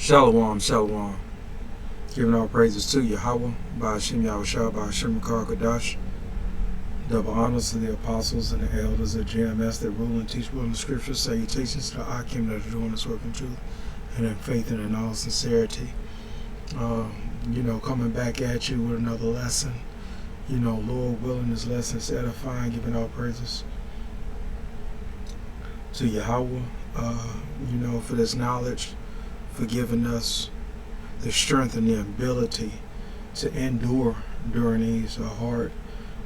Shalom, shalom. Giving all praises to Yahweh, by Hashem Yahushua, by Hashem Kadash. Double honors to the apostles and the elders of GMS that rule and teach well in the scriptures. Salutations to the Akim that are doing this work in truth and in faith and in all sincerity. Coming back at you with another lesson. Lord willing, this lesson is edifying, giving all praises to Yahweh, for this knowledge, for giving us the strength and the ability to endure during these hard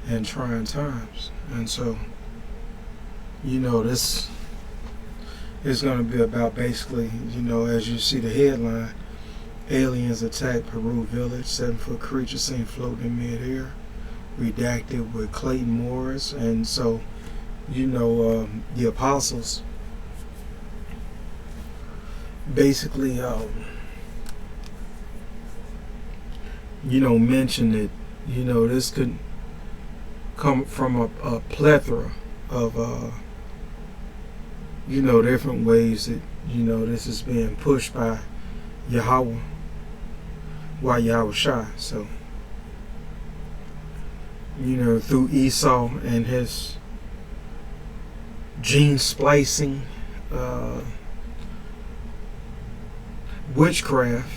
and trying times. And so, this is going to be about basically, as you see the headline, aliens attack Peru village, 7-foot creature seen floating in midair, redacted with Clayton Morris. And so, the apostles basically, mentioned that, this could come from a plethora of, different ways that, this is being pushed by Yahweh, why Yahweh Shai. So, through Esau and his gene splicing, witchcraft,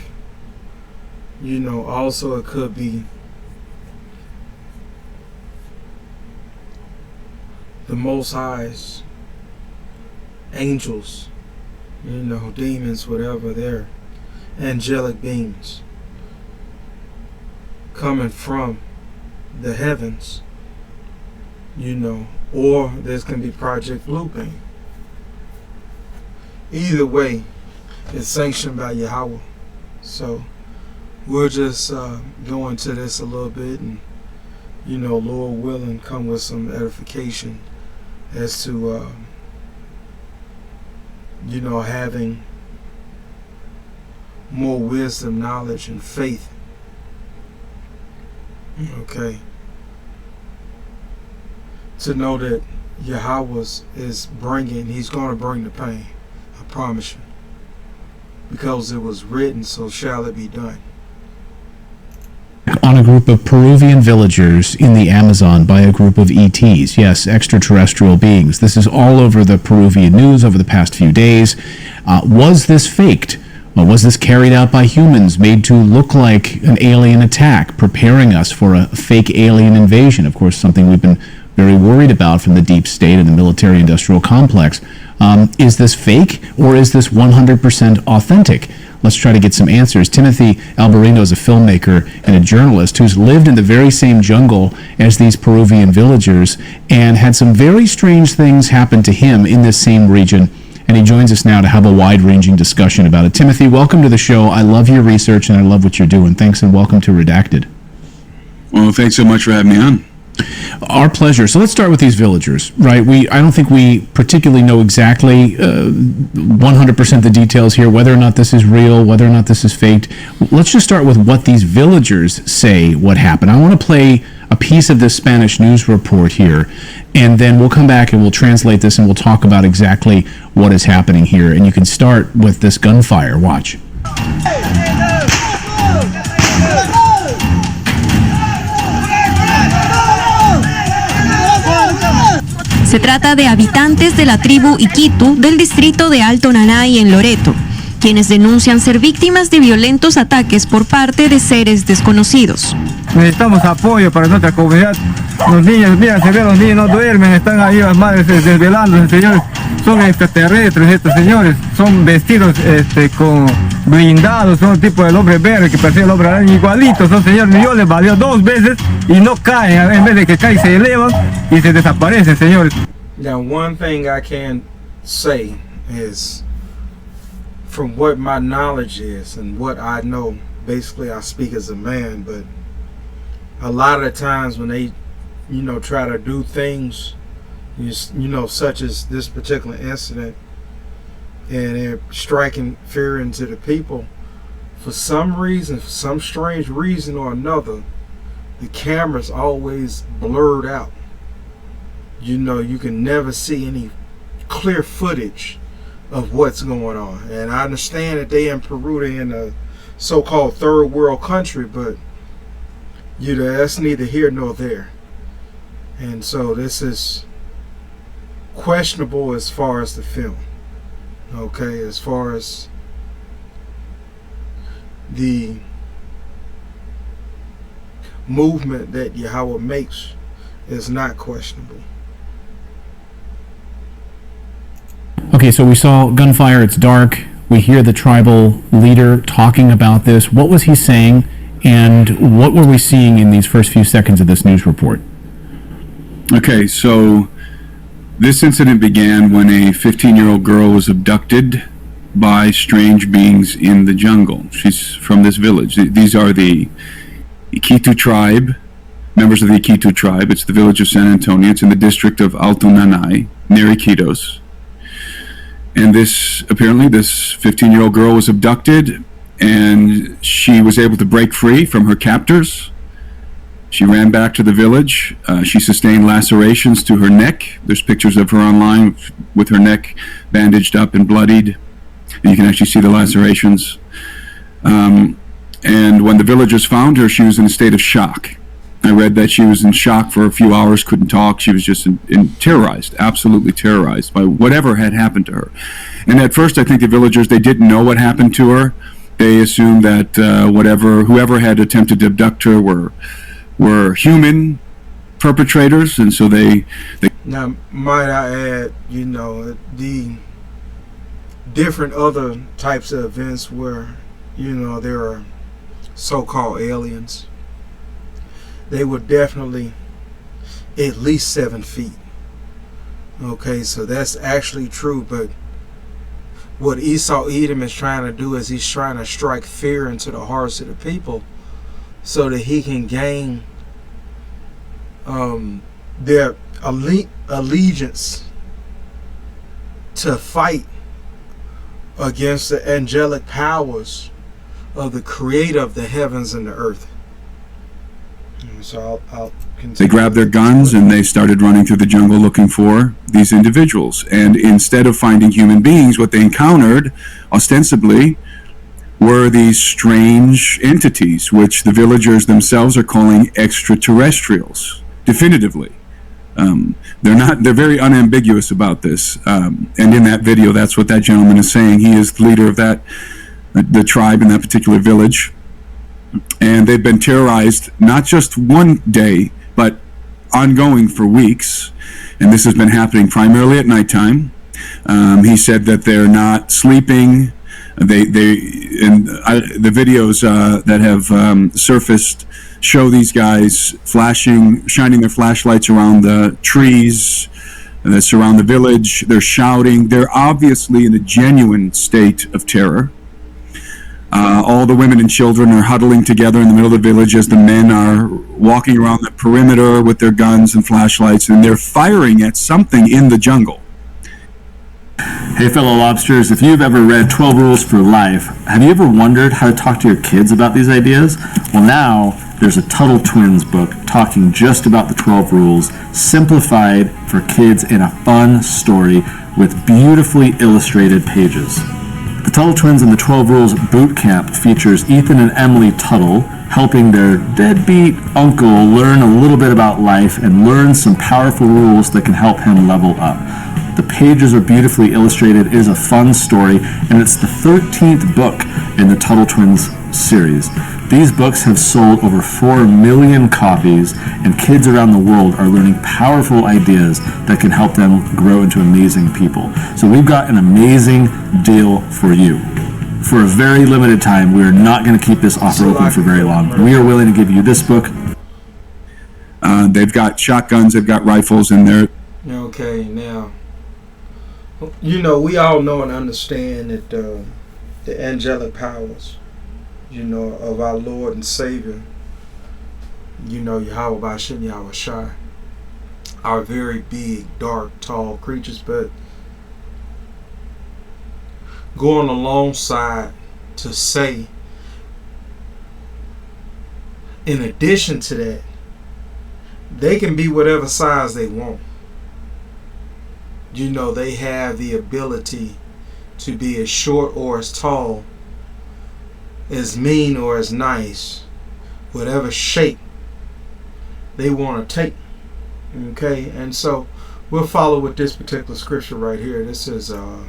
also it could be the Most High's angels, demons, whatever, they're angelic beings coming from the heavens, or this can be Project Bluebeam. Either way, it's sanctioned by Yahweh. So we'll just go into this a little bit and, Lord willing, come with some edification as to, having more wisdom, knowledge, and faith. Okay. To know that Yahweh is bringing, he's going to bring the pain. I promise you. Because it was written, so shall it be done. On a group of Peruvian villagers in the Amazon by a group of ETs. Yes, extraterrestrial beings. This is all over the Peruvian news over the past few days. Was this faked? Was this carried out by humans, made to look like an alien attack, preparing us for a fake alien invasion? Of course, something we've been very worried about from the deep state and the military-industrial complex. Is this fake, or is this 100% authentic? Let's try to get some answers. Timothy Alberino is a filmmaker and a journalist who's lived in the very same jungle as these Peruvian villagers and had some very strange things happen to him in this same region. And he joins us now to have a wide-ranging discussion about it. Timothy, welcome to the show. I love your research and I love what you're doing. Thanks, and welcome to Redacted. Well, thanks so much for having me on. Our pleasure. So let's start with these villagers, right? I don't think we particularly know exactly 100% the details here, whether or not this is real, whether or not this is faked. Let's just start with what these villagers say what happened. I want to play a piece of this Spanish news report here, and then we'll come back and we'll translate this and we'll talk about exactly what is happening here. And you can start with this gunfire. Watch. Se trata de habitantes de la tribu Iquitu del distrito de Alto Nanay en Loreto, quienes denuncian ser víctimas de violentos ataques por parte de seres desconocidos. Necesitamos apoyo para nuestra comunidad. Los niños, mira, se ve, los niños no duermen, están ahí las madres desvelándose, señores. Son extraterrestres estos señores, son vestidos con blindados, son tipo del hombre verde que parecía el hombre araña, igualitos, son señores. Yo les valió 2 veces y no caen, en vez de que caen se elevan y se desaparecen, señores. Now, one thing I can say is, from what my knowledge is and what I know, basically I speak as a man, but a lot of the times when they, try to do things, such as this particular incident, and they're striking fear into the people, for some reason, for some strange reason or another, the camera's always blurred out. You can never see any clear footage of what's going on. And I understand that they in Peru, they in a so-called third world country, but that's neither here nor there. And so this is questionable as far as the film. Okay, as far as the movement that Yahweh makes is not questionable. Okay, so we saw gunfire, it's dark. We hear the tribal leader talking about this. What was he saying, and what were we seeing in these first few seconds of this news report? Okay, so this incident began when a 15-year-old girl was abducted by strange beings in the jungle. She's from this village. These are the Iquitu tribe, members of the Iquitu tribe. It's the village of San Antonio. It's in the district of Alto Nanay, near Iquitos. And apparently this 15-year-old girl was abducted, and she was able to break free from her captors. She ran back to the village. She sustained lacerations to her neck. There's pictures of her online with her neck bandaged up and bloodied. And you can actually see the lacerations. And when the villagers found her, she was in a state of shock. I read that she was in shock for a few hours, couldn't talk. She was just terrorized, absolutely terrorized by whatever had happened to her. And at first, I think the villagers, they didn't know what happened to her. They assumed that whoever had attempted to abduct her were human perpetrators, and so they Now, might I add, the different other types of events where, there are so-called aliens. They were definitely at least 7 feet. Okay, so that's actually true, but what Esau Edom is trying to do is he's trying to strike fear into the hearts of the people so that he can gain their allegiance to fight against the angelic powers of the creator of the heavens and the earth. So I'll continue. They grabbed their guns and they started running through the jungle looking for these individuals. And instead of finding human beings, what they encountered, ostensibly, were these strange entities, which the villagers themselves are calling extraterrestrials, definitively. They're very unambiguous about this. And in that video, that's what that gentleman is saying. He is the leader of the tribe in that particular village. And they've been terrorized not just one day, but ongoing for weeks. And this has been happening primarily at nighttime. He said that they're not sleeping. The videos that have surfaced show these guys shining their flashlights around the trees that surround the village. They're shouting. They're obviously in a genuine state of terror. All the women and children are huddling together in the middle of the village as the men are walking around the perimeter with their guns and flashlights, and they're firing at something in the jungle. Hey fellow lobsters, if you've ever read 12 Rules for Life, have you ever wondered how to talk to your kids about these ideas? Well, now there's a Tuttle Twins book talking just about the 12 rules, simplified for kids in a fun story with beautifully illustrated pages. The Tuttle Twins and the 12 Rules Boot Camp features Ethan and Emily Tuttle helping their deadbeat uncle learn a little bit about life and learn some powerful rules that can help him level up. The pages are beautifully illustrated, it is a fun story, and it's the 13th book in the Tuttle Twins series. These books have sold over 4 million copies, and kids around the world are learning powerful ideas that can help them grow into amazing people. So we've got an amazing deal for you. For a very limited time, we are not going to keep this offer open for very long. We are willing to give you this book. They've got shotguns, they've got rifles, and they're... Okay, now, we all know and understand that the angelic powers, of our Lord and Savior, Yahweh Ba'ashem Yahweh Shai, are very big, dark, tall creatures, but going alongside to say, in addition to that, they can be whatever size they want. They have the ability to be as short or as tall, as mean or as nice, whatever shape they want to take. Okay, and so we'll follow with this particular scripture right here. This is oh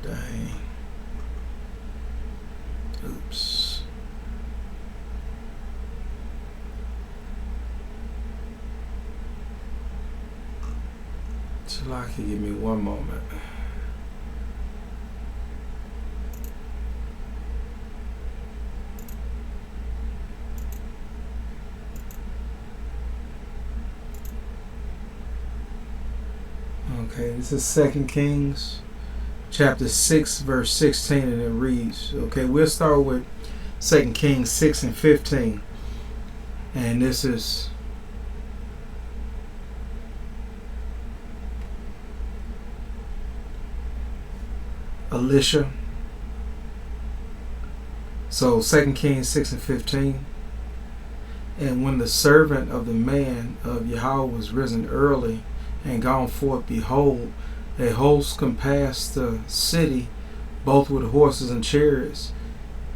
dang. Oops. Lucky, give me one moment. Okay, this is 2 Kings chapter 6 verse 16, and it reads, okay, we'll start with 2 Kings 6 and 15, and this is Elisha. So 2 Kings 6 and 15. And when the servant of the man of Yahweh was risen early and gone forth, behold, a host compassed the city, both with horses and chariots.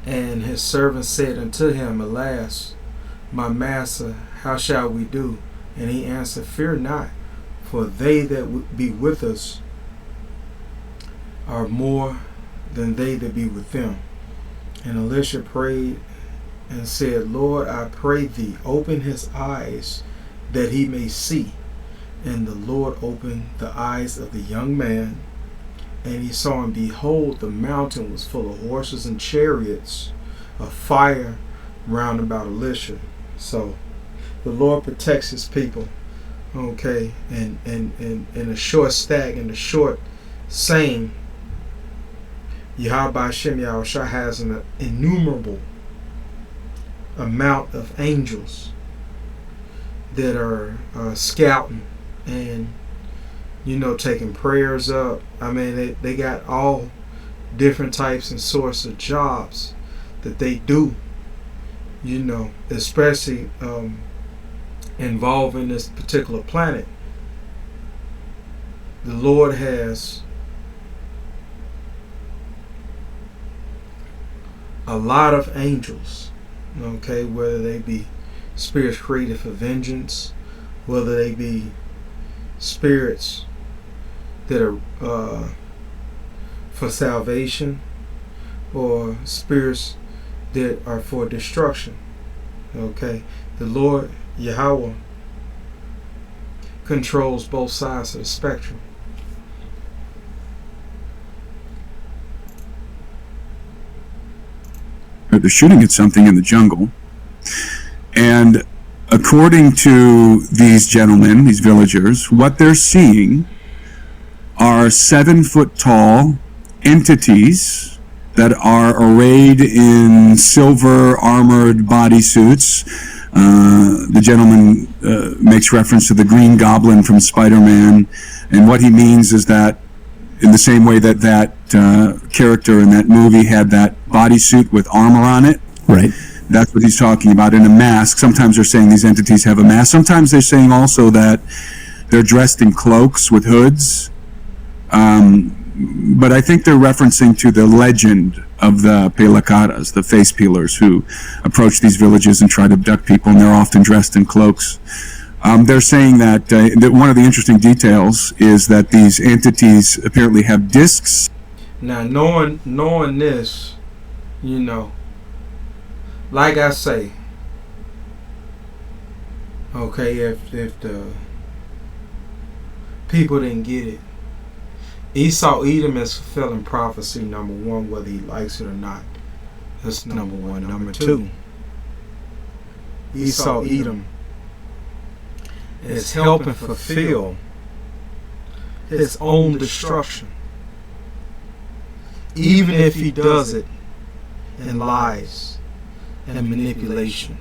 And his servant said unto him, Alas, my master, how shall we do? And he answered, Fear not, for they that be with us are more than they that be with them. And Elisha prayed and said, Lord, I pray thee, open his eyes that he may see. And the Lord opened the eyes of the young man, and he saw, and behold, the mountain was full of horses and chariots of fire round about Elisha. So the Lord protects his people. Okay, and in a short stack, in a short saying, Yahweh Hashem Yahushua has an innumerable amount of angels that are scouting and, you know, taking prayers up. I mean, they got all different types and sorts of jobs that they do, you know, especially involving this particular planet. The Lord has a lot of angels, okay, whether they be spirits created for vengeance, whether they be spirits that are for salvation, or spirits that are for destruction. Okay, the Lord Yahweh controls both sides of the spectrum. They're shooting at something in the jungle, and according to these gentlemen, these villagers, what they're seeing are 7-foot tall entities that are arrayed in silver armored bodysuits. The gentleman makes reference to the Green Goblin from Spider-Man, and what he means is that in the same way that that character in that movie had that bodysuit with armor on it. Right. That's what he's talking about, in a mask. Sometimes they're saying these entities have a mask. Sometimes they're saying also that they're dressed in cloaks with hoods. But I think they're referencing to the legend of the Pelacaras, the face peelers, who approach these villages and try to abduct people, and they're often dressed in cloaks. They're saying that one of the interesting details is that these entities apparently have discs. Now, knowing this, you know, like I say, okay, if the people didn't get it, Esau Edom is fulfilling prophecy, number one, whether he likes it or not. That's number one. Number two, Esau Edom is helping fulfill his own destruction, even if he does it in lies and manipulation.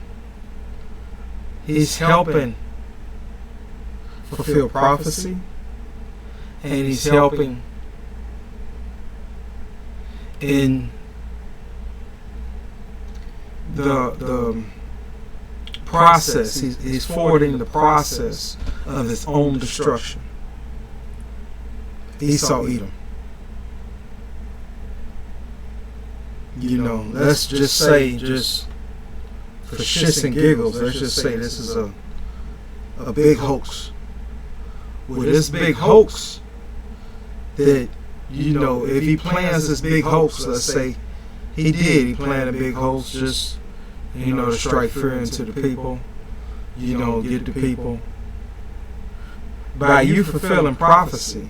He's helping fulfill prophecy, and he's helping in the process. He's forwarding the process of his own destruction. Esau Edom. You know, let's just say, just for shits and giggles, let's just say this is a big hoax. With this big hoax, that, you know, if he plans this big hoax, let's say he planned a big hoax just, you know, to strike fear into the people, you know, get the people. By you fulfilling prophecy,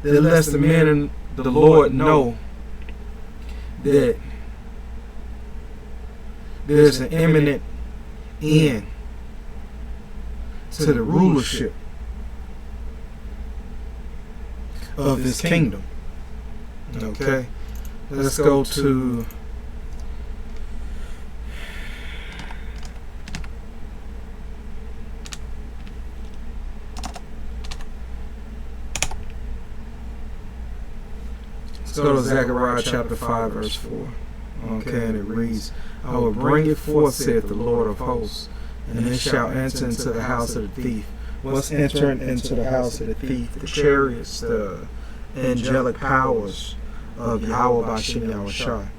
that lets the men and the Lord know that there's an imminent end to the rulership of this kingdom. Okay, let's go to Zechariah chapter 5 verse 4. Okay, and it reads, I will bring it forth, saith the Lord of hosts, and it shall enter into the house of the thief. What's entering into the house of the thief? The chariots, the angelic powers of Yahweh Bashim Yahushua.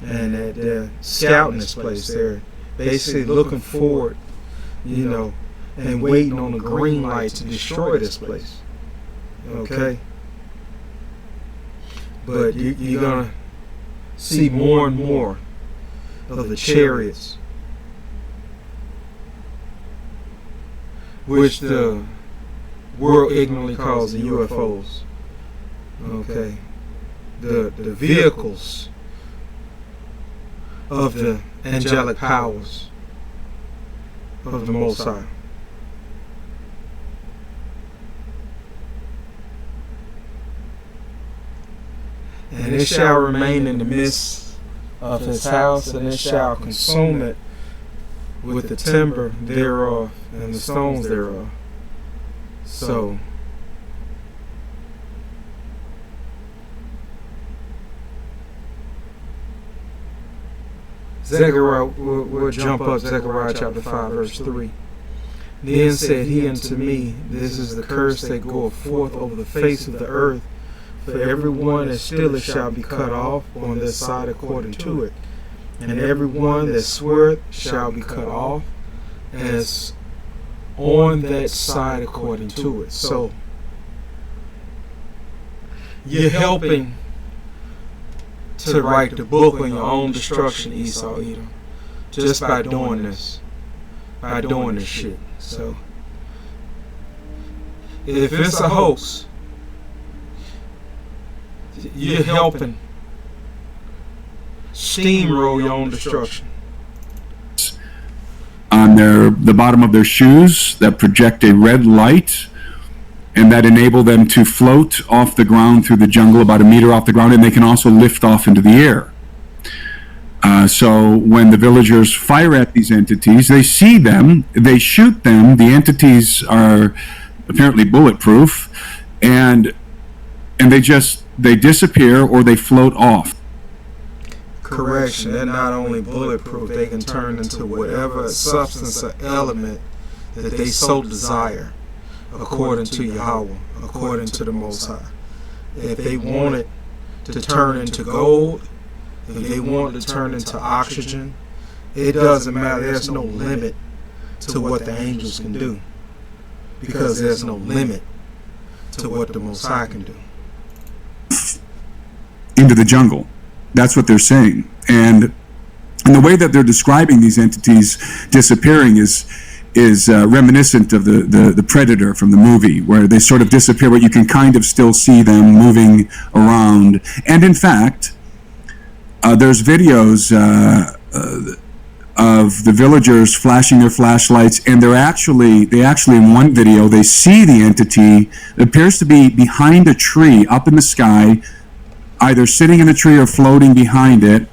And they're scouting this place. They're basically looking forward, you know, and waiting on the green light to destroy this place. Okay? But you're going to see more and more of the chariots, which the world ignorantly calls the UFOs. Okay, the vehicles of the angelic powers of the Most High. And it shall remain in the midst of his house, and it shall consume it with the timber thereof and the stones thereof. So, Zechariah, we'll jump up Zechariah chapter 5 verse 3. Then said he unto me, this is the curse that goeth forth over the face of the earth. For every one that stealeth shall be cut off on this side according to it. And every one that sweareth shall be cut off as on that side according to it. So, you're helping to write the book on your own destruction, Esau Edom, just by doing this. By doing this shit. So, if it's a hoax, you're helping steamroll your own destruction. On the bottom of their shoes that project a red light and that enable them to float off the ground through the jungle about a meter off the ground, and they can also lift off into the air. So when the villagers fire at these entities, they see them, they shoot them, the entities are apparently bulletproof, and they disappear or they float off. Correction, they're not only bulletproof, they can turn into whatever substance or element that they so desire, according to Yahweh, according to the Most High. If they want it to turn into gold, if they want it to turn into oxygen, it doesn't matter. There's no limit to what the angels can do, because there's no limit to what the Most High can do. Into the jungle. That's what they're saying. And the way that they're describing these entities disappearing is reminiscent of the Predator from the movie, where they sort of disappear, but you can kind of still see them moving around. And in fact, there's videos of the villagers flashing their flashlights, and they actually in one video, they see the entity that appears to be behind a tree up in the sky, either sitting in a tree or floating behind it,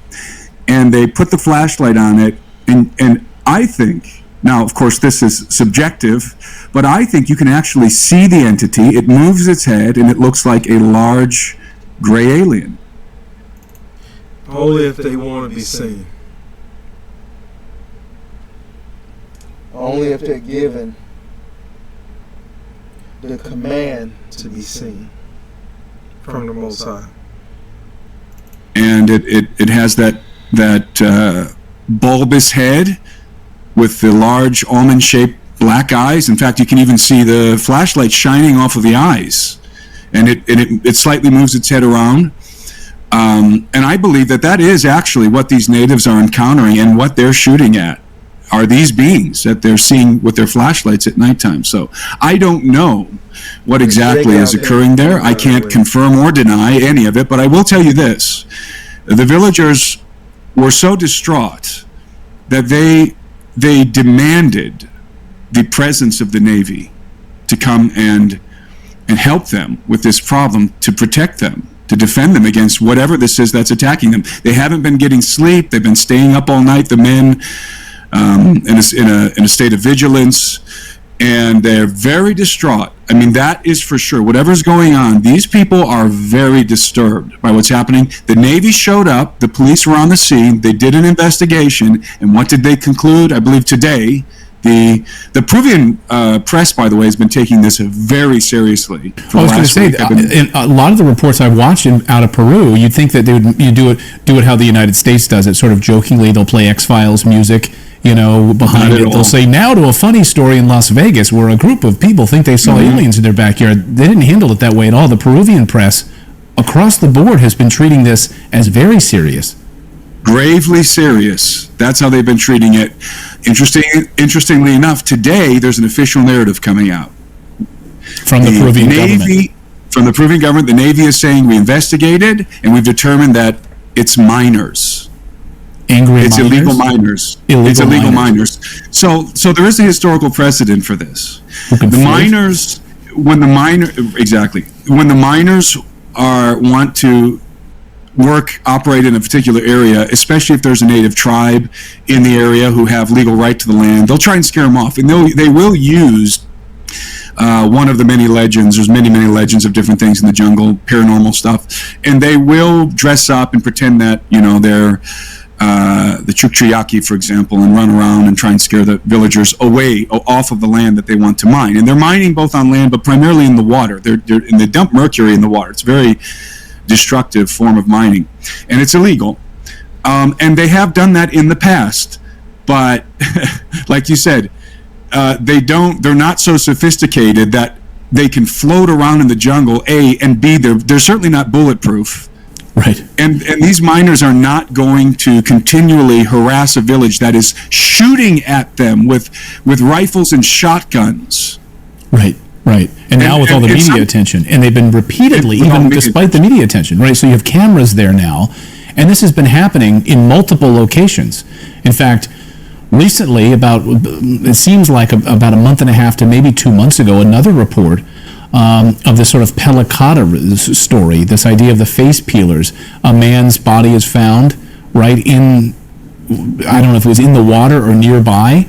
and they put the flashlight on it, and I think Now, of course, this is subjective, but I think you can actually see the entity. It moves its head, and it looks like a large gray alien. Only if they want to be seen. Only if they're given the command to be seen from the Most High. And it has that bulbous head with the large almond-shaped black eyes. In fact, you can even see the flashlight shining off of the eyes. And it slightly moves its head around. And I believe that is actually what these natives are encountering, and what they're shooting at are these beings that they're seeing with their flashlights at nighttime. So I don't know what exactly is occurring there. I can't confirm or deny any of it, but I will tell you this. The villagers were so distraught that they demanded the presence of the Navy to come and help them with this problem, to protect them, to defend them against whatever this is that's attacking them. They haven't been getting sleep. They've been staying up all night, the men, in a state of vigilance, and they're very distraught. I mean, that is for sure. Whatever's going on, these people are very disturbed by what's happening. The Navy showed up. The police were on the scene. They did an investigation, and what did they conclude? I believe today, the Peruvian press, by the way, has been taking this very seriously. I was going to say, in a lot of the reports I've watched out of Peru, you'd think that you do it how the United States does it, sort of jokingly. They'll play X-Files music, behind it. They'll say, now to a funny story in Las Vegas where a group of people think they saw aliens in their backyard. They didn't handle it that way at all. The Peruvian press across the board has been treating this as very serious. Gravely serious. That's how they've been treating it. Interestingly enough, today there's an official narrative coming out from the Peruvian government. From the Peruvian government, the Navy is saying we investigated and we've determined that it's minors. It's illegal minors. It's illegal minors. So there is a historical precedent for this. The minors, when the minors want to operate in a particular area, especially if there's a native tribe in the area who have legal right to the land, they'll try and scare them off, and they will use one of the many legends. There's many legends of different things in the jungle, paranormal stuff, and they will dress up and pretend that they're the Chukchuyaki, for example, and run around and try and scare the villagers away off of the land that they want to mine. And they're mining both on land, but primarily in the water. They dump mercury in the water. It's a very destructive form of mining, and it's illegal. And they have done that in the past, but like you said, they're not so sophisticated that they can float around in the jungle, A, and B, they're certainly not bulletproof. Right. And these miners are not going to continually harass a village that is shooting at them with rifles and shotguns. Right. And now with all the media attention, and they've been repeatedly, even despite the media attention, right? So you have cameras there now, and this has been happening in multiple locations. In fact, recently, it seems like about a month and a half to maybe 2 months ago, another report of this sort of Pellicata story, this idea of the face peelers. A man's body is found right in, I don't know if it was in the water or nearby,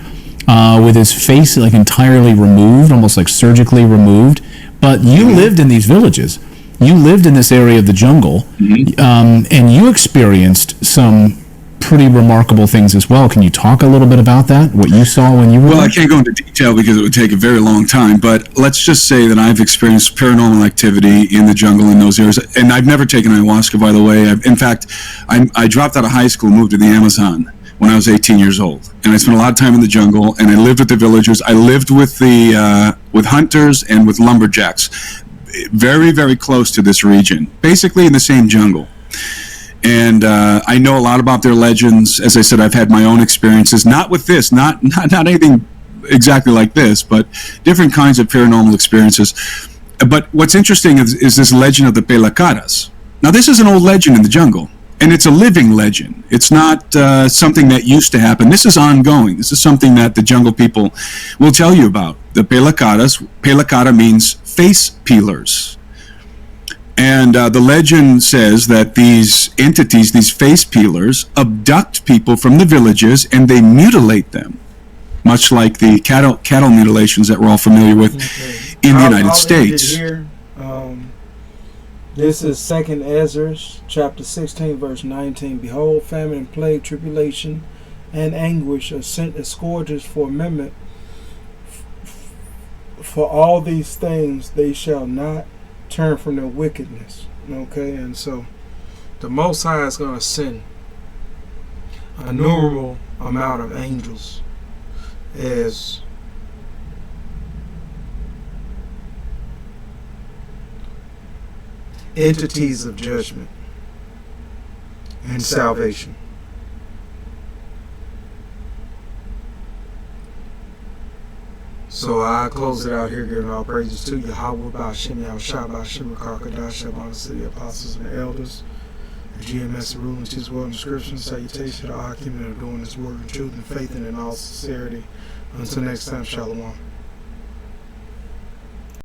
with his face like entirely removed, almost like surgically removed. But you lived in these villages. You lived in this area of the jungle, and you experienced some pretty remarkable things as well. Can you talk a little bit about that, what you saw when you were there? I can't go into detail because it would take a very long time, but let's just say that I've experienced paranormal activity in the jungle in those areas, and I've never taken ayahuasca, by the way. In fact, I dropped out of high school, moved to the Amazon when I was 18 years old, and I spent a lot of time in the jungle, and I lived with the villagers. I lived with with hunters and with lumberjacks, very, very close to this region, basically in the same jungle. And I know a lot about their legends. As I said, I've had my own experiences, not with this, not anything exactly like this, but different kinds of paranormal experiences. But what's interesting is this legend of the Pelacaras. Now, this is an old legend in the jungle, and it's a living legend. It's not something that used to happen. This is ongoing. This is something that the jungle people will tell you about. The Pelacaras. Pelacara means face peelers. And the legend says that these entities, these face peelers, abduct people from the villages and they mutilate them. much like the cattle mutilations that we're all familiar with in the United States. Here. This is 2nd Ezra, chapter 16, verse 19. Behold, famine and plague, tribulation, and anguish are sent as scourges for amendment. For all these things they shall not turn from their wickedness. Okay, and so the Most High is going to send an innumerable amount of angels as entities of judgment and salvation. So I close it out here, giving all praises to Yahweh, Ba'ashem, Yahushua, Ba'ashem, Rakakadash, Shabbat, the city apostles and the elders, the GMS, the rulings, his word and description, salutation to all Hakim and doing this word in truth and faith and in all sincerity. Until next time, Shalom.